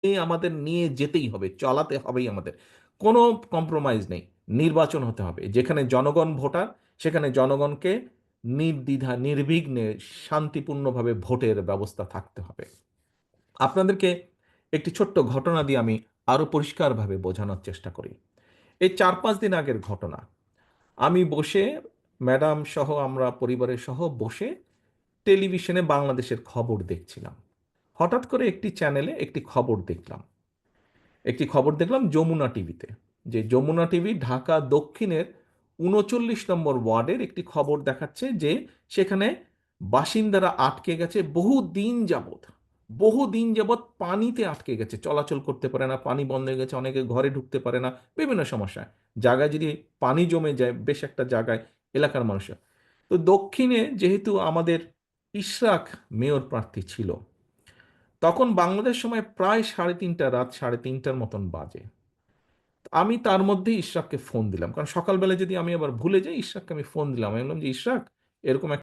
আমাদের নিয়ে যেতেই হবে, চলাতে হবেই আমাদের। কোনো কম্প্রোমাইজ নেই। নির্বাচন হতে হবে। যেখানে জনগণ ভোটার, সেখানে জনগণকে নির্দ্বিধা, নির্বিঘ্নে, শান্তিপূর্ণভাবে ভোটের ব্যবস্থা থাকতে হবে। আপনাদেরকে একটি ছোট্ট ঘটনা দিয়ে আমি আরো পরিষ্কারভাবে বোঝানোর চেষ্টা করি। এই ৪-৫ দিন আগের ঘটনা। আমি বসে ম্যাডাম সহ আমরা পরিবারের সহ বসে টেলিভিশনে বাংলাদেশের খবর দেখছিলাম। হঠাৎ করে একটি চ্যানেলে একটি খবর দেখলাম। একটি খবর দেখলাম যমুনা টিভিতে। যে যমুনা টিভি ঢাকা দক্ষিণের ৩৯ নম্বর ওয়ার্ডের একটি খবর দেখাচ্ছে যে সেখানে বাসিন্দারা আটকে গেছে বহুদিন যাবৎ। বহুদিন যাবৎ পানিতে আটকে গেছে। চলাচল করতে পারে না, পানি বন্ধ হয়ে গেছে, অনেকে ঘরে ঢুকতে পারে না, বিভিন্ন সমস্যা। জায়গায় যদি পানি জমে যায় বেশ একটা জায়গায় এলাকার মানুষের। তো দক্ষিণে যেহেতু আমাদের ইশরাক মেয়র প্রার্থী ছিল, তখন বাংলাদেশ সময় প্রায় ৩:৩০ রাত ৩:৩০ মতন বাজে। আমি তার মধ্যেই ইশরাককে ফোন দিলাম। কারণ সকালবেলা যদি আমি আবার ভুলে যাই, ইশরাককে আমি ফোন দিলাম। আমি বললাম যে, "ইশরাক, এরকম